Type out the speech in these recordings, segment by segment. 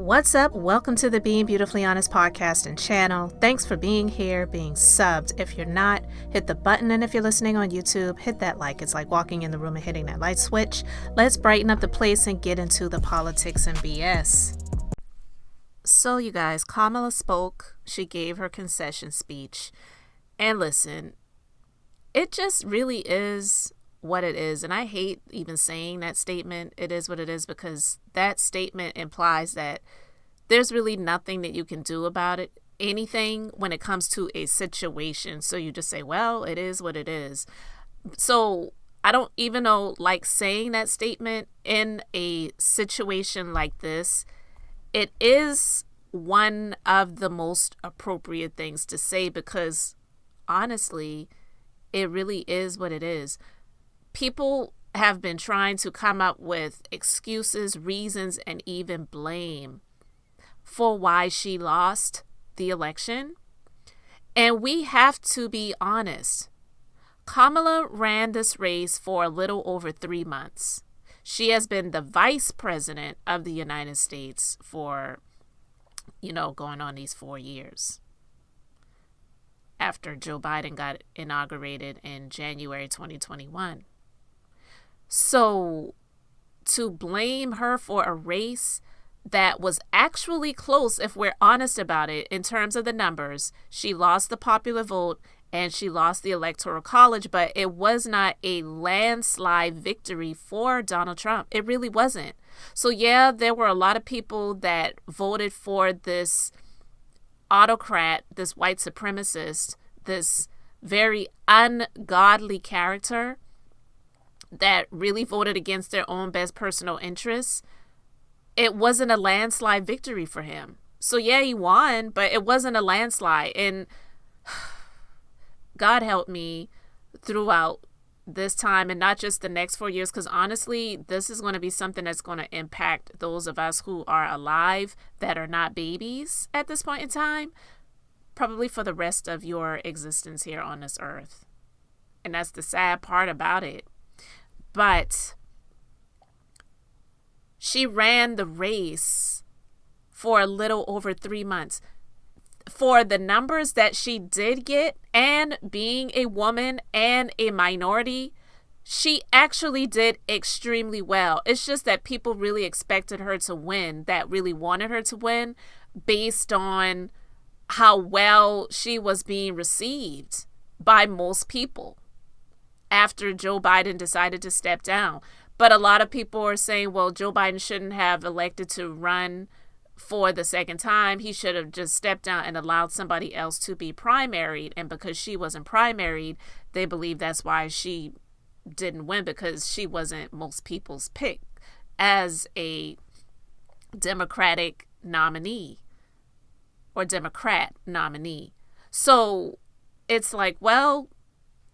What's up? Welcome to the Being Beautifully Honest podcast and channel. Thanks for being here, being subbed. If you're not, hit the button. And if you're listening on YouTube, hit that like. It's like walking in the room and hitting that light switch. Let's brighten up the place and get into the politics and BS. So you guys, Kamala spoke. She gave her concession speech. And listen, it just really is what it is. And I hate even saying that statement, it is what it is, because that statement implies that there's really nothing that you can do about it, anything when it comes to a situation. So you just say, well, it is what it is. So I don't even know, like, saying that statement in a situation like this, it is one of the most appropriate things to say, because honestly, it really is what it is. People have been trying to come up with excuses, reasons, and even blame for why she lost the election. And we have to be honest. Kamala ran this race for a little over 3 months. She has been the vice president of the United States for, going on these 4 years. After Joe Biden got inaugurated in January 2021. So to blame her for a race that was actually close, if we're honest about it, in terms of the numbers, she lost the popular vote and she lost the Electoral College, but it was not a landslide victory for Donald Trump. It really wasn't. So yeah, there were a lot of people that voted for this autocrat, this white supremacist, this very ungodly character that really voted against their own best personal interests. It wasn't a landslide victory for him. So yeah, he won, but it wasn't a landslide. And God help me throughout this time, and not just the next 4 years, because honestly, this is going to be something that's going to impact those of us who are alive that are not babies at this point in time, probably for the rest of your existence here on this earth. And that's the sad part about it. But she ran the race for a little over 3 months. For the numbers that she did get, and being a woman and a minority, she actually did extremely well. It's just that people really expected her to win, that really wanted her to win, based on how well she was being received by most people after Joe Biden decided to step down. But a lot of people are saying, well, Joe Biden shouldn't have elected to run for the second time. He should have just stepped down and allowed somebody else to be primaried. And because she wasn't primaried, they believe that's why she didn't win, because she wasn't most people's pick as a Democratic nominee or Democrat nominee. So it's like, well,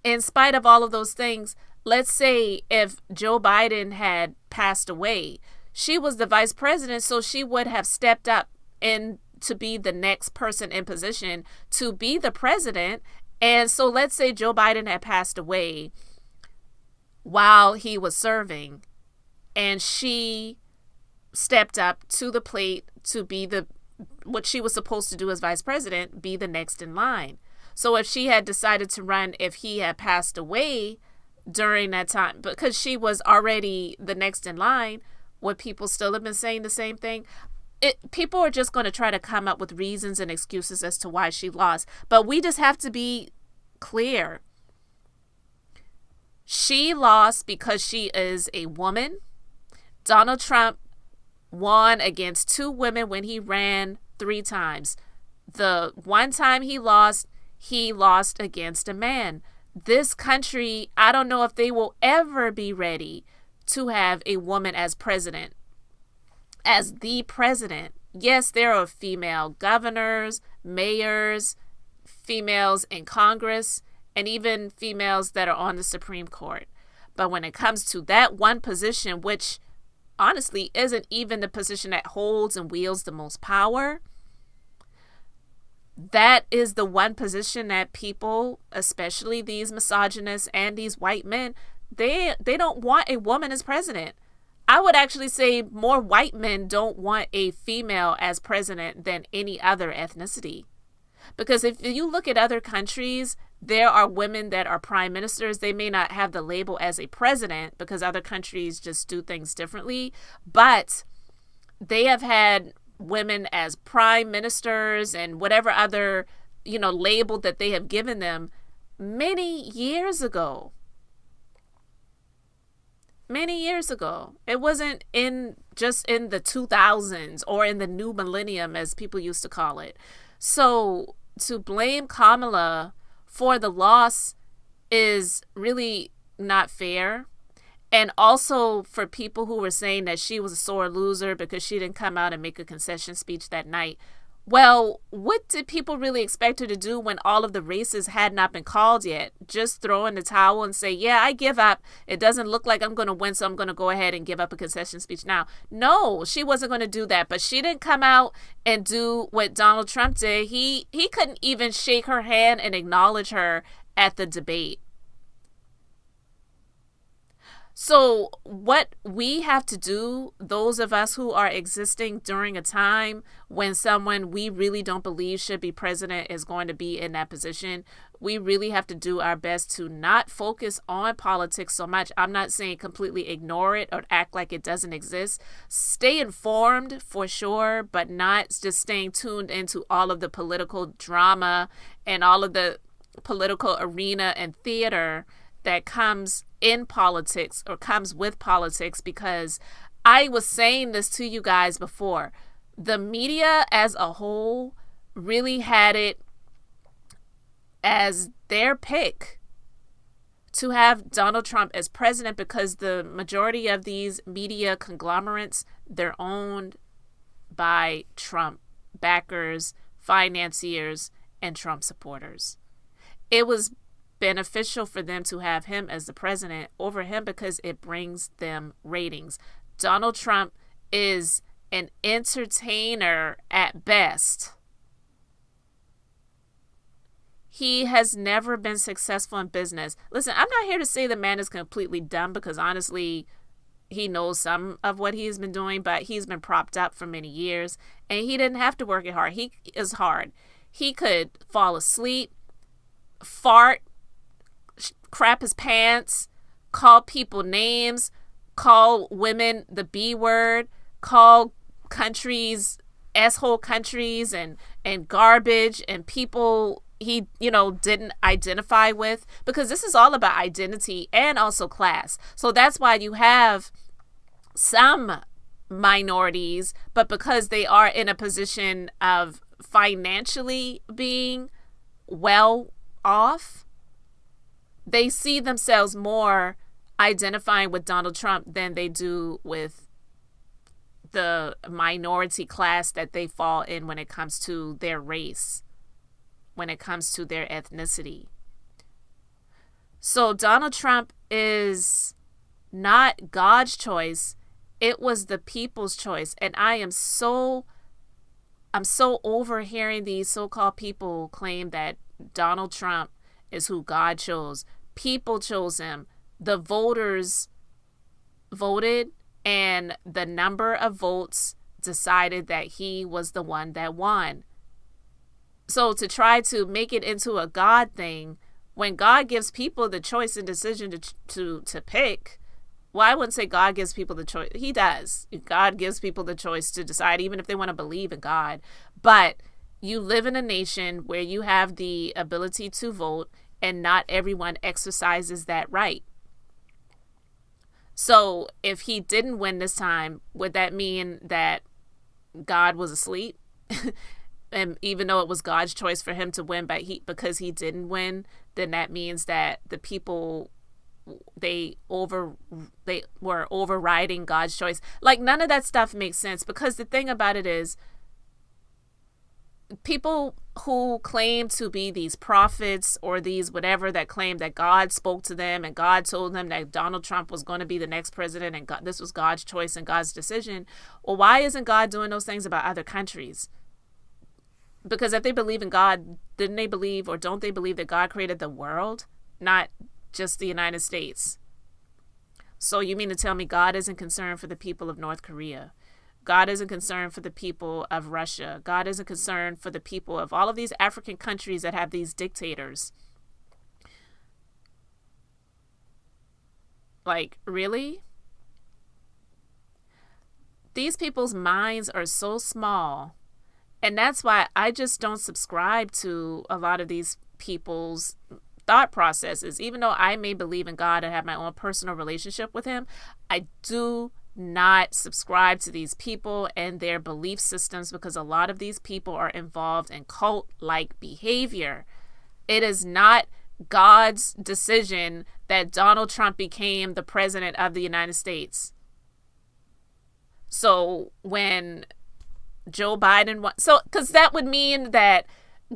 in spite of all of those things, let's say if Joe Biden had passed away, she was the vice president, so she would have stepped up and to be the next person in position to be the president. And so let's say Joe Biden had passed away while he was serving, and she stepped up to the plate to be what she was supposed to do as vice president, be the next in line. So if she had decided to run, if he had passed away during that time, because she was already the next in line, would people still have been saying the same thing? People are just going to try to come up with reasons and excuses as to why she lost. But we just have to be clear. She lost because she is a woman. Donald Trump won against 2 women when he ran 3 times. The one time he lost against a man. This country, I don't know if they will ever be ready to have a woman as president, as the president. Yes, there are female governors, mayors, females in Congress, and even females that are on the Supreme Court. But when it comes to that one position, which honestly isn't even the position that holds and wields the most power, that is the one position that people, especially these misogynists and these white men, they don't want a woman as president. I would actually say more white men don't want a female as president than any other ethnicity. Because if you look at other countries, there are women that are prime ministers. They may not have the label as a president because other countries just do things differently, but they have had women as prime ministers and whatever other, label that they have given them many years ago. Many years ago. It wasn't just in the 2000s or in the new millennium, as people used to call it. So to blame Kamala for the loss is really not fair. And also for people who were saying that she was a sore loser because she didn't come out and make a concession speech that night. Well, what did people really expect her to do when all of the races had not been called yet? Just throw in the towel and say, yeah, I give up. It doesn't look like I'm going to win, so I'm going to go ahead and give up a concession speech now. No, she wasn't going to do that. But she didn't come out and do what Donald Trump did. He couldn't even shake her hand and acknowledge her at the debate. So what we have to do, those of us who are existing during a time when someone we really don't believe should be president is going to be in that position, we really have to do our best to not focus on politics so much. I'm not saying completely ignore it or act like it doesn't exist. Stay informed for sure, but not just staying tuned into all of the political drama and all of the political arena and theater that comes in politics or comes with politics, because I was saying this to you guys before. The media as a whole really had it as their pick to have Donald Trump as president because the majority of these media conglomerates, they're owned by Trump backers, financiers, and Trump supporters. It was beneficial for them to have him as the president over him because it brings them ratings. Donald Trump is an entertainer at best. He has never been successful in business. Listen, I'm not here to say the man is completely dumb because honestly, he knows some of what he's been doing, but he's been propped up for many years and he didn't have to work it hard. He is hard. He could fall asleep, fart, crap his pants, call people names, call women the B word, call countries asshole countries and garbage and people he didn't identify with, because this is all about identity and also class. So that's why you have some minorities, but because they are in a position of financially being well off, they see themselves more identifying with Donald Trump than they do with the minority class that they fall in when it comes to their race, when it comes to their ethnicity. So Donald Trump is not God's choice. It was the people's choice. And I'm so over hearing these so-called people claim that Donald Trump is who God chose. People chose him. The voters voted, and the number of votes decided that he was the one that won. So to try to make it into a God thing, when God gives people the choice and decision to pick, well, I wouldn't say God gives people the choice. He does. God gives people the choice to decide, even if they want to believe in God. But you live in a nation where you have the ability to vote, and not everyone exercises that right. So if he didn't win this time, would that mean that God was asleep? And even though it was God's choice for him to win, but because he didn't win, then that means that the people, they were overriding God's choice. Like, none of that stuff makes sense, because the thing about it is, people who claim to be these prophets or these whatever that claim that God spoke to them and God told them that Donald Trump was going to be the next president and this was God's choice and God's decision. Well, why isn't God doing those things about other countries? Because if they believe in God, didn't they believe, or don't they believe, that God created the world, not just the United States? So you mean to tell me God isn't concerned for the people of North Korea? God isn't concerned for the people of Russia. God isn't concerned for the people of all of these African countries that have these dictators. Like, really? These people's minds are so small. And that's why I just don't subscribe to a lot of these people's thought processes. Even though I may believe in God and have my own personal relationship with him, I do not subscribe to these people and their belief systems, because a lot of these people are involved in cult-like behavior. It is not God's decision that Donald Trump became the president of the United States. So when Joe Biden because that would mean that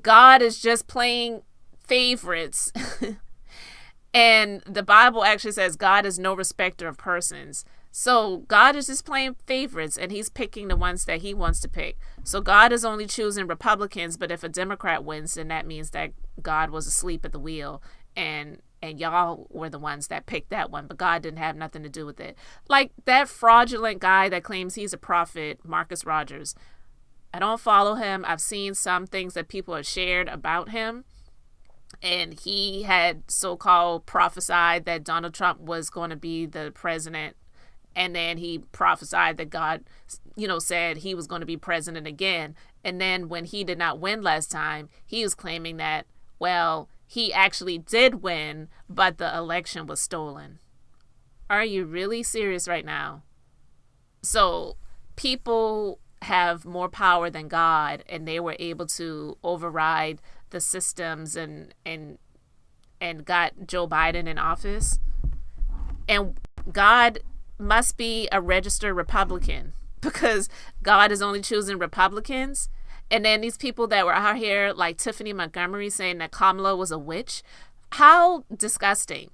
God is just playing favorites. And the Bible actually says God is no respecter of persons. So God is just playing favorites, and he's picking the ones that he wants to pick. So God is only choosing Republicans, but if a Democrat wins, then that means that God was asleep at the wheel, and y'all were the ones that picked that one, but God didn't have nothing to do with it. Like that fraudulent guy that claims he's a prophet, Marcus Rogers. I don't follow him. I've seen some things that people have shared about him. And he had so-called prophesied that Donald Trump was going to be the president. And then he prophesied that God, said he was going to be president again. And then when he did not win last time, he was claiming that, well, he actually did win, but the election was stolen. Are you really serious right now? So people have more power than God, and they were able to override the systems and got Joe Biden in office. And God must be a registered Republican, because God is only choosing Republicans. And then these people that were out here like Tiffany Montgomery saying that Kamala was a witch. How disgusting.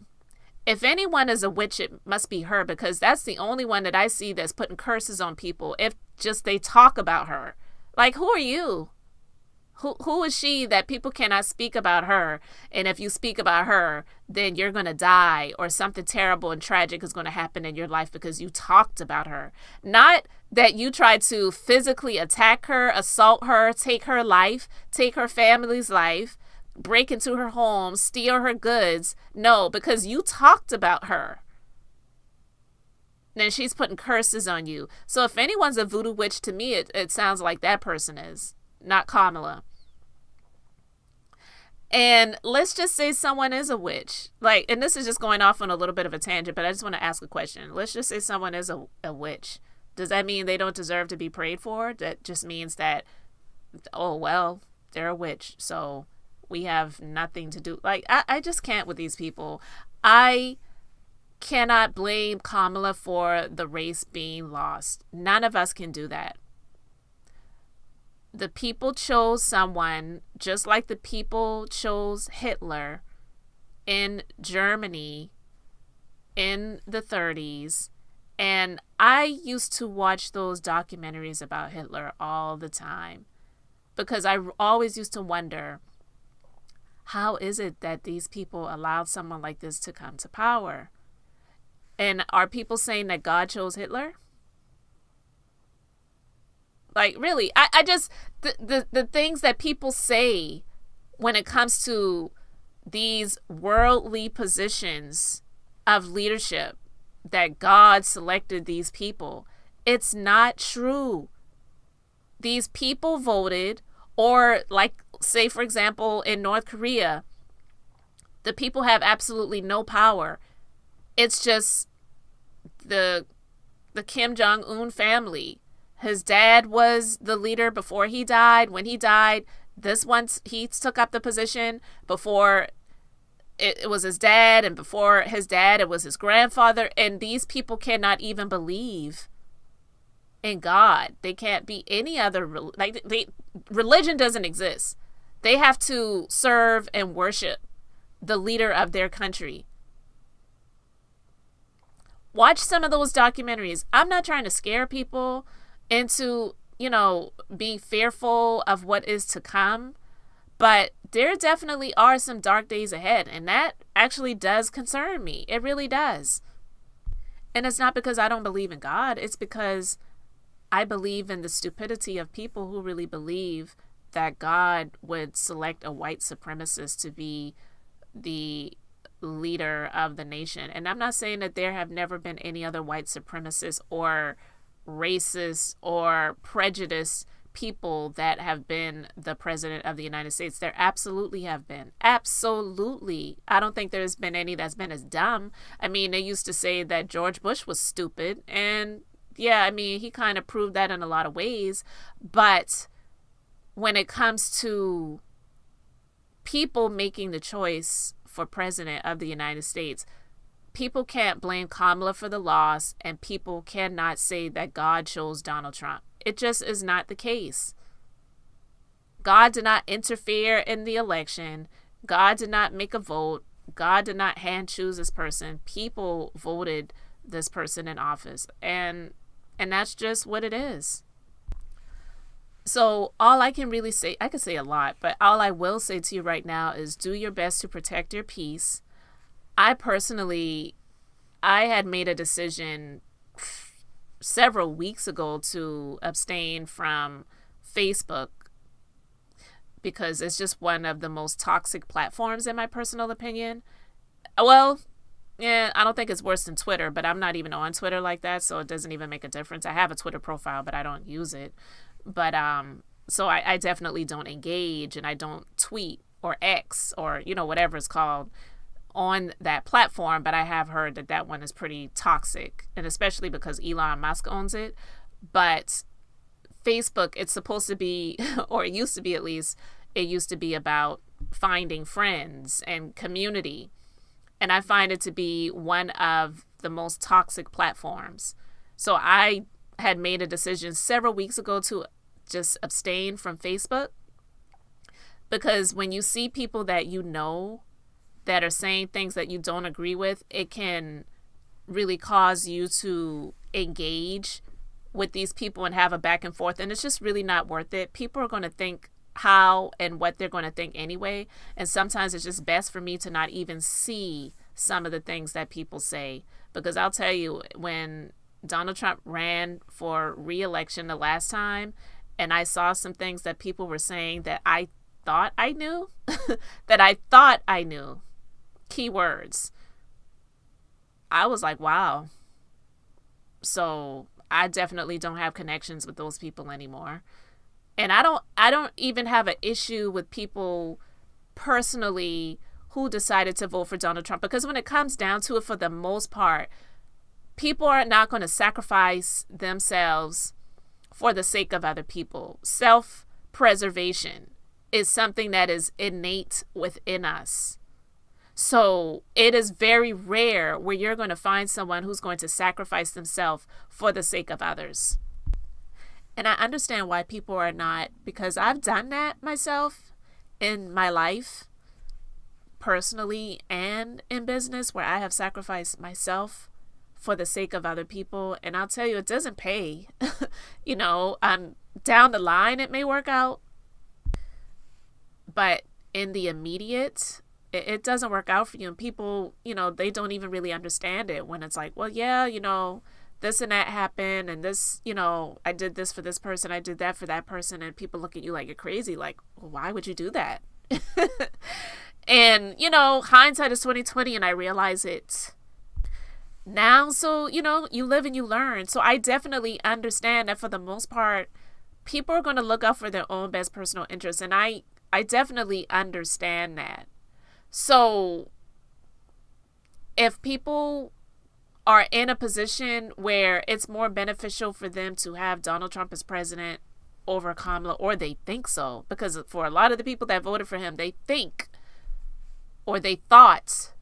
If anyone is a witch, it must be her, because that's the only one that I see that's putting curses on people if just they talk about her. Like, who are you? Who is she that people cannot speak about her? And if you speak about her, then you're going to die, or something terrible and tragic is going to happen in your life because you talked about her. Not that you tried to physically attack her, assault her, take her life, take her family's life, break into her home, steal her goods. No, because you talked about her. Then she's putting curses on you. So if anyone's a voodoo witch, to me, it sounds like that person is, not Kamala. And let's just say someone is a witch. Like, and this is just going off on a little bit of a tangent, but I just want to ask a question. Let's just say someone is a witch. Does that mean they don't deserve to be prayed for? That just means that, oh, well, they're a witch, so we have nothing to do. Like, I just can't with these people. I cannot blame Kamala for the race being lost. None of us can do that. The people chose someone just like the people chose Hitler in Germany in the 30s. And I used to watch those documentaries about Hitler all the time, because I always used to wonder, how is it that these people allowed someone like this to come to power? And are people saying that God chose Hitler? Like, really, I just, the things that people say when it comes to these worldly positions of leadership, that God selected these people, it's not true. These people voted, or like, say, for example, in North Korea, the people have absolutely no power. It's just the Kim Jong-un family. His dad was the leader before he died. When he died, he took up the position. Before it was his dad, and before his dad, it was his grandfather. And these people cannot even believe in God. They can't be any other, religion doesn't exist. They have to serve and worship the leader of their country. Watch some of those documentaries. I'm not trying to scare people into, being fearful of what is to come, but there definitely are some dark days ahead, and that actually does concern me. It really does. And it's not because I don't believe in God. It's because I believe in the stupidity of people who really believe that God would select a white supremacist to be the leader of the nation. And I'm not saying that there have never been any other white supremacists or racist or prejudiced people that have been the president of the United States. There absolutely have been. Absolutely. I don't think there's been any that's been as dumb. I mean, they used to say that George Bush was stupid. And yeah, I mean, he kind of proved that in a lot of ways. But when it comes to people making the choice for president of the United States, people can't blame Kamala for the loss, and people cannot say that God chose Donald Trump. It just is not the case. God did not interfere in the election. God did not make a vote. God did not hand choose this person. People voted this person in office. And that's just what it is. So all I can really say, I could say a lot, but all I will say to you right now is do your best to protect your peace. I had made a decision several weeks ago to abstain from Facebook because it's just one of the most toxic platforms in my personal opinion. Well, yeah, I don't think it's worse than Twitter, but I'm not even on Twitter like that, so it doesn't even make a difference. I have a Twitter profile, but I don't use it. But so I definitely don't engage, and I don't tweet or X or, whatever it's called on that platform. But I have heard that one is pretty toxic, and especially because Elon Musk owns it. But Facebook, it's supposed to be, or it used to be at least, it used to be about finding friends and community. And I find it to be one of the most toxic platforms. So I had made a decision several weeks ago to just abstain from Facebook, because when you see people that that are saying things that you don't agree with, it can really cause you to engage with these people and have a back and forth. And it's just really not worth it. People are going to think how and what they're going to think anyway. And sometimes it's just best for me to not even see some of the things that people say. Because I'll tell you, when Donald Trump ran for re-election the last time, and I saw some things that people were saying that I thought I knew, keywords, I was like, wow. So I definitely don't have connections with those people anymore. And I don't even have an issue with people personally who decided to vote for Donald Trump, because when it comes down to it, for the most part, people are not going to sacrifice themselves for the sake of other people. Self-preservation is something that is innate within us. So it is very rare where you're going to find someone who's going to sacrifice themselves for the sake of others. And I understand why people are not, because I've done that myself in my life, personally and in business, where I have sacrificed myself for the sake of other people. And I'll tell you, it doesn't pay. Down the line, it may work out. But in the immediate, it doesn't work out for you. And people, they don't even really understand it when it's like, well, yeah, this and that happened, and this, I did this for this person, I did that for that person, and people look at you like you're crazy, like, well, why would you do that? And, hindsight is 20/20, and I realize it now. So, you live and you learn. So I definitely understand that for the most part, people are going to look out for their own best personal interests, and I definitely understand that. So if people are in a position where it's more beneficial for them to have Donald Trump as president over Kamala, or they think so, because for a lot of the people that voted for him, they think, or they thought,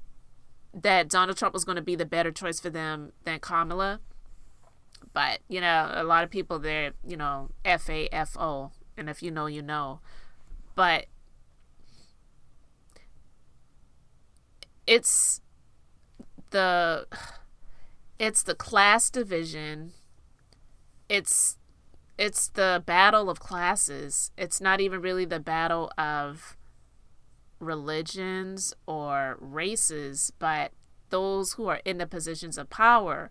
that Donald Trump was going to be the better choice for them than Kamala. But, a lot of people, they're, FAFO, and if you know, you know. But it's the class division. It's the battle of classes. It's not even really the battle of religions or races, but those who are in the positions of power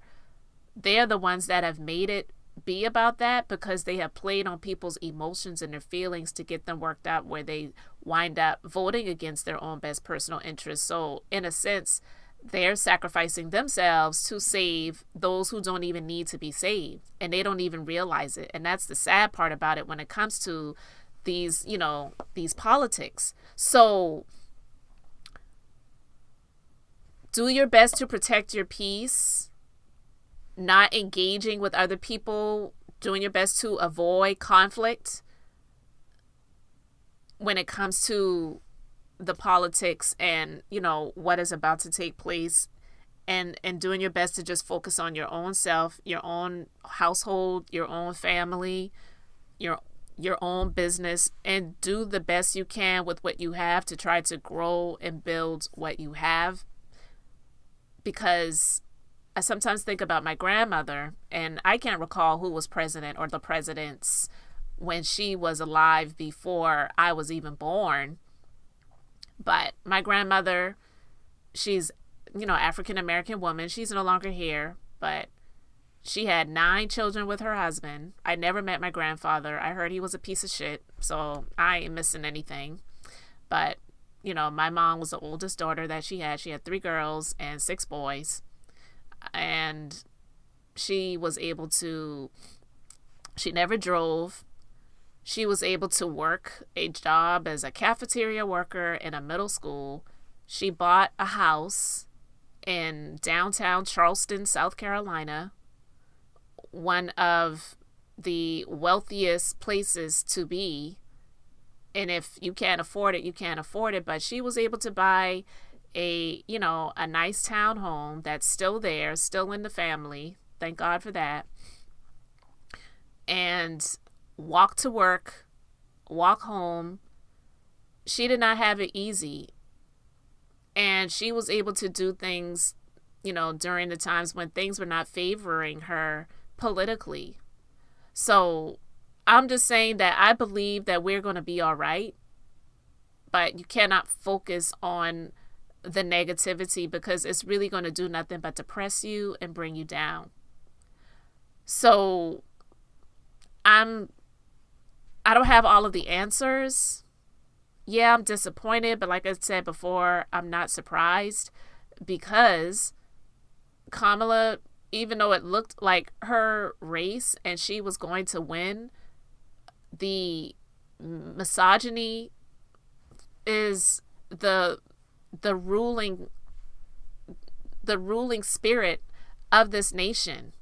they're the ones that have made it be about that, because they have played on people's emotions and their feelings to get them worked up, where they wind up voting against their own best personal interests. So in a sense, they're sacrificing themselves to save those who don't even need to be saved, and they don't even realize it. And that's the sad part about it when it comes to these, these politics. So do your best to protect your peace, not engaging with other people, doing your best to avoid conflict when it comes to the politics and, what is about to take place, and doing your best to just focus on your own self, your own household, your own family, your own business, and do the best you can with what you have to try to grow and build what you have. Because I sometimes think about my grandmother, and I can't recall who was president or the presidents when she was alive before I was even born. But my grandmother, she's, African-American woman. She's no longer here, but she had 9 children with her husband. I never met my grandfather. I heard he was a piece of shit, so I ain't missing anything. But, my mom was the oldest daughter that she had. She had 3 girls and 6 boys. And she was able to, she never drove. She was able to work a job as a cafeteria worker in a middle school. She bought a house in downtown Charleston, South Carolina, one of the wealthiest places to be. And if you can't afford it, you can't afford it. But she was able to buy a nice townhome that's still there, still in the family. Thank God for that. And walk to work, walk home. She did not have it easy. And she was able to do things, during the times when things were not favoring her politically. So I'm just saying that I believe that we're going to be all right. But you cannot focus on the negativity, because it's really going to do nothing but depress you and bring you down. So I don't have all of the answers. Yeah, I'm disappointed, but like I said before, I'm not surprised, because Kamala, even though it looked like her race and she was going to win, the misogyny is the ruling spirit of this nation.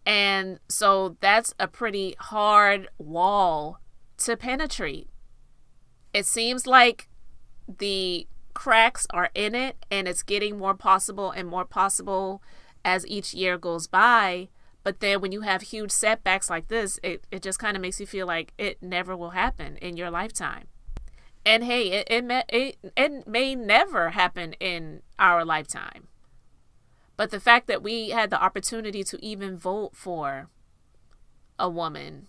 And so that's a pretty hard wall to penetrate. It seems like the cracks are in it, and it's getting more possible and more possible as each year goes by. But then when you have huge setbacks like this, it just kind of makes you feel like it never will happen in your lifetime. And hey, it may never happen in our lifetime. But the fact that we had the opportunity to even vote for a woman,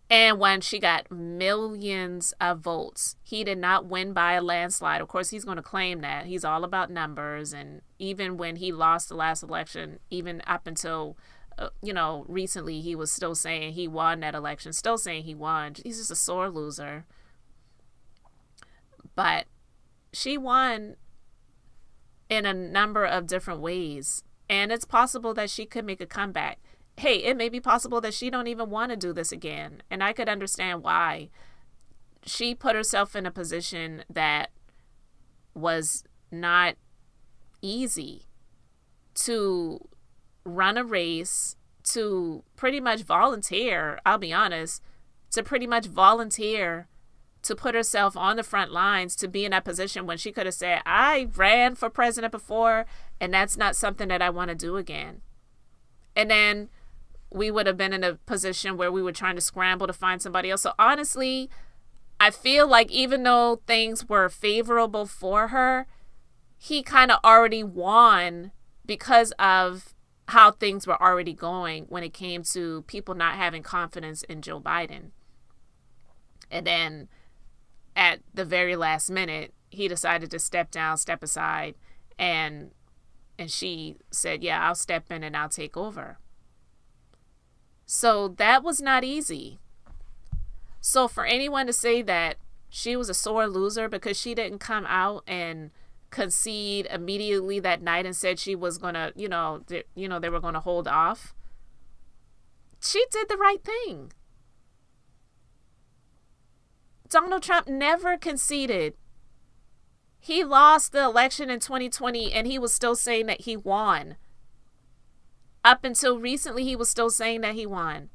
and when she got millions of votes, he did not win by a landslide. Of course, he's going to claim that. He's all about numbers. And even when he lost the last election, even up until, recently, he was still saying he won that election, still saying he won. He's just a sore loser. But she won in a number of different ways. And it's possible that she could make a comeback. Hey, it may be possible that she don't even want to do this again. And I could understand why. She put herself in a position that was not easy, to run a race, to pretty much volunteer, I'll be honest, to pretty much volunteer to put herself on the front lines, to be in that position when she could have said, I ran for president before, and that's not something that I want to do again. And then we would have been in a position where we were trying to scramble to find somebody else. So honestly, I feel like even though things were favorable for her, he kind of already won because of how things were already going when it came to people not having confidence in Joe Biden. And then at the very last minute, he decided to step down, step aside, and And she said, yeah, I'll step in and I'll take over. So that was not easy. So for anyone to say that she was a sore loser because she didn't come out and concede immediately that night and said she was going to, they were going to hold off, she did the right thing. Donald Trump never conceded. He lost the election in 2020 and he was still saying that he won. Up until recently, he was still saying that he won.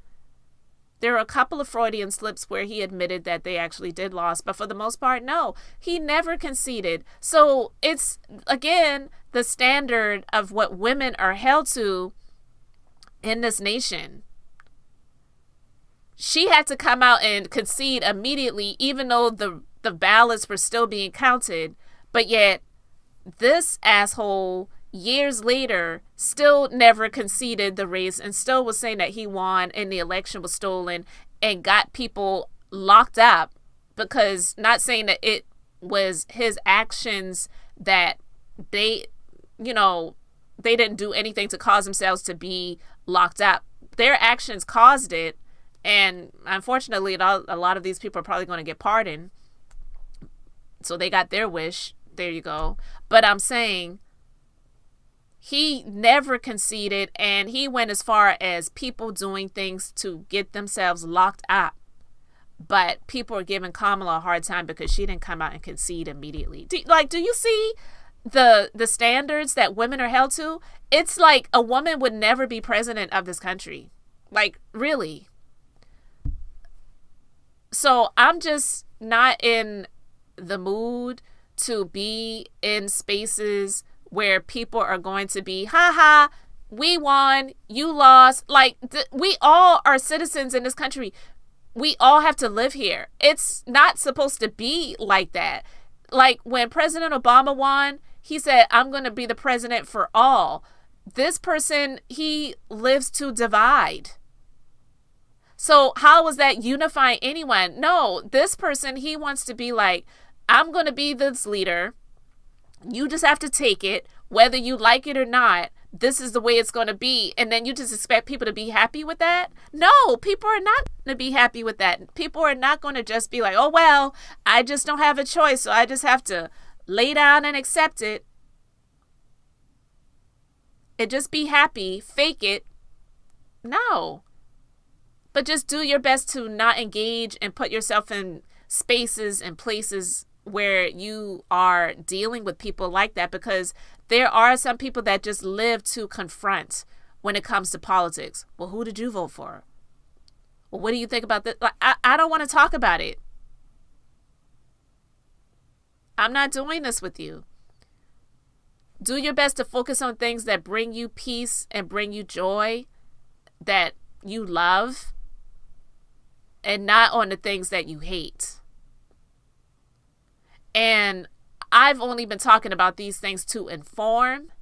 There are a couple of Freudian slips where he admitted that they actually did lose, but for the most part, no, he never conceded. So it's, again, the standard of what women are held to in this nation. She had to come out and concede immediately, even though the ballots were still being counted. But yet, this asshole, years later, still never conceded the race and still was saying that he won and the election was stolen and got people locked up because, not saying that it was his actions that they didn't do anything to cause themselves to be locked up. Their actions caused it. And unfortunately, a lot of these people are probably going to get pardoned. So they got their wish. There you go. But I'm saying he never conceded, and he went as far as people doing things to get themselves locked up. But people are giving Kamala a hard time because she didn't come out and concede immediately. Do you see the standards that women are held to? It's like a woman would never be president of this country. Like, really. So I'm just not in the mood to be in spaces where people are going to be, ha, we won, you lost. Like, we all are citizens in this country. We all have to live here. It's not supposed to be like that. Like, when President Obama won, he said, I'm going to be the president for all. This person, he lives to divide. So how is that unifying anyone? No, this person, he wants to be like, I'm going to be this leader. You just have to take it, whether you like it or not. This is the way it's going to be. And then you just expect people to be happy with that? No, people are not going to be happy with that. People are not going to just be like, oh, well, I just don't have a choice, so I just have to lay down and accept it. And just be happy, fake it. No. But just do your best to not engage and put yourself in spaces and places where you are dealing with people like that, because there are some people that just live to confront when it comes to politics. Well, who did you vote for? Well, what do you think about this? Like, I don't want to talk about it. I'm not doing this with you. Do your best to focus on things that bring you peace and bring you joy, that you love, and not on the things that you hate. And I've only been talking about these things to inform,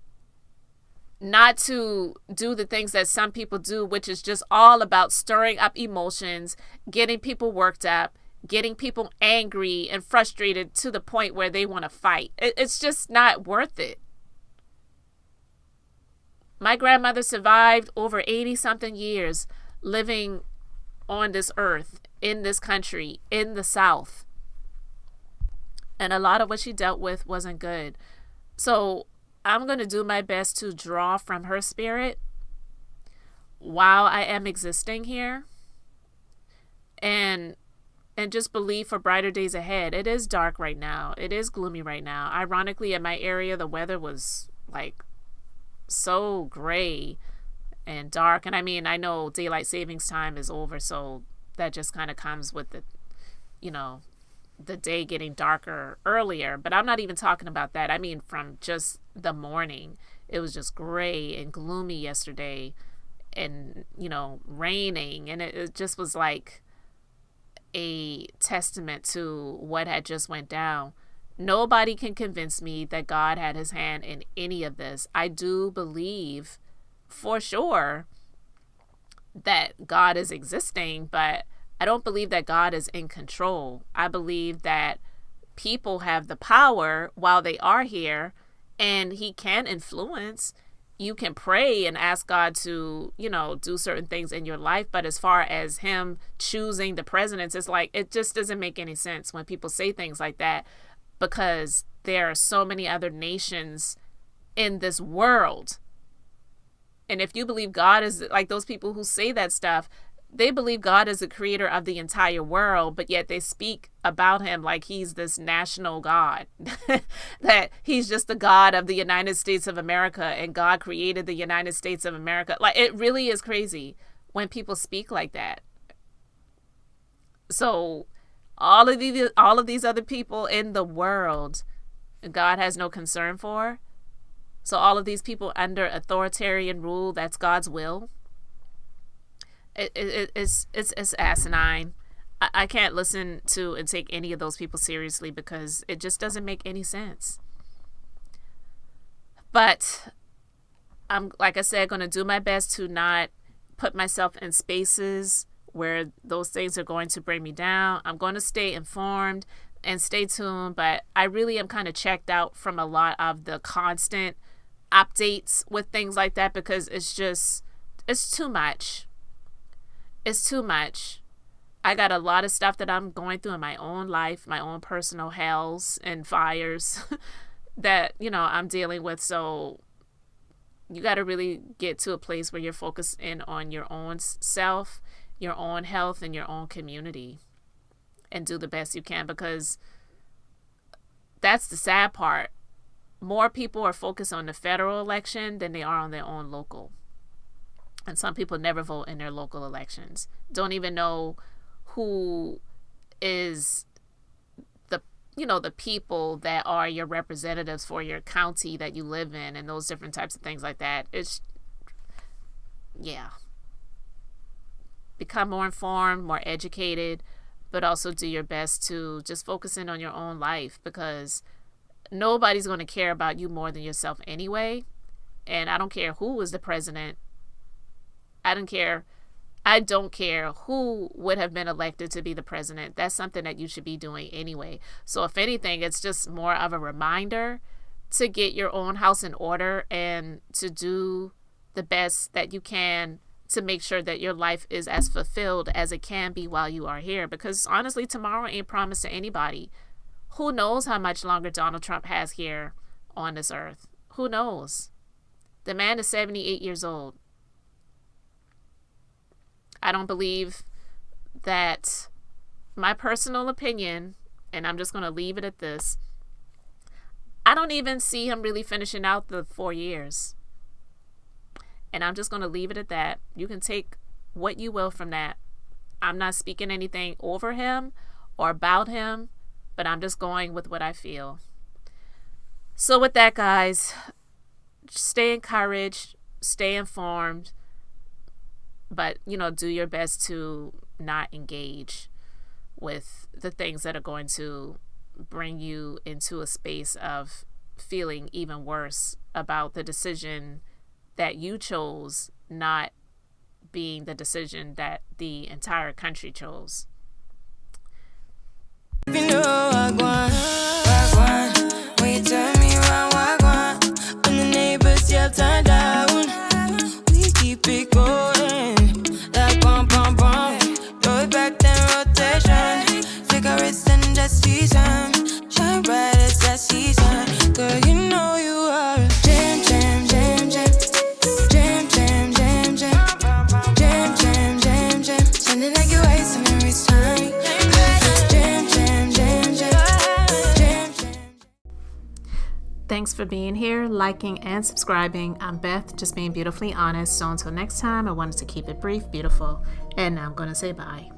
not to do the things that some people do, which is just all about stirring up emotions, getting people worked up, getting people angry and frustrated to the point where they want to fight. It's just not worth it. My grandmother survived over 80-something years living on this earth, in this country, in the South. And a lot of what she dealt with wasn't good. So I'm going to do my best to draw from her spirit while I am existing here. And just believe for brighter days ahead. It is dark right now. It is gloomy right now. Ironically, in my area, the weather was like so gray and dark. And I mean, I know daylight savings time is over, so that just kind of comes with the, the day getting darker earlier. But I'm not even talking about that. I mean, from just the morning, it was just gray and gloomy yesterday and, raining. And it just was like a testament to what had just went down. Nobody can convince me that God had his hand in any of this. I do believe for sure that God is existing, but I don't believe that God is in control. I believe that people have the power while they are here, and he can influence. You can pray and ask God to, do certain things in your life. But as far as him choosing the presidents, it's like, it just doesn't make any sense when people say things like that, because there are so many other nations in this world. And if you believe God is, like those people who say that stuff, they believe God is the creator of the entire world, but yet they speak about him like he's this national God, that he's just the God of the United States of America and God created the United States of America. Like, it really is crazy when people speak like that. So all of these other people in the world, God has no concern for. So all of these people under authoritarian rule, that's God's will. It's asinine. I can't listen to and take any of those people seriously because it just doesn't make any sense. But I'm, like I said, going to do my best to not put myself in spaces where those things are going to bring me down. I'm going to stay informed and stay tuned, but I really am kind of checked out from a lot of the constant updates with things like that, because it's too much. It's too much. I got a lot of stuff that I'm going through in my own life, my own personal hells and fires that, I'm dealing with. So you got to really get to a place where you're focused in on your own self, your own health, and your own community, and do the best you can, because that's the sad part. More people are focused on the federal election than they are on their own local. And some people never vote in their local elections. Don't even know who is the people that are your representatives for your county that you live in, and those different types of things like that. Become more informed, more educated, but also do your best to just focus in on your own life, because nobody's going to care about you more than yourself anyway. And I don't care who is the president. I don't care who would have been elected to be the president. That's something that you should be doing anyway. So if anything, it's just more of a reminder to get your own house in order and to do the best that you can to make sure that your life is as fulfilled as it can be while you are here. Because honestly, tomorrow ain't promised to anybody. Who knows how much longer Donald Trump has here on this earth? Who knows? The man is 78 years old. I don't believe that, my personal opinion, and I'm just going to leave it at this, I don't even see him really finishing out the 4 years. And I'm just going to leave it at that. You can take what you will from that. I'm not speaking anything over him or about him, but I'm just going with what I feel. So with that, guys, stay encouraged, stay informed, but, do your best to not engage with the things that are going to bring you into a space of feeling even worse about the decision that you chose, not being the decision that the entire country chose. You know, wagwan, when you turn me around, wagwan, when the neighbors yell turn down, we keep it going, like bum bum bum, throw it back then rotation, cigarettes and just season, shine bright as that season, girl, you know you are a jam, jam, jam, jam, jam, jam, jam, jam, jam, jam, jam, jam, sounding like you're wasting every time. Thanks for being here, liking, and subscribing. I'm Beth, just being beautifully honest. So until next time, I wanted to keep it brief, beautiful, and now I'm going to say bye.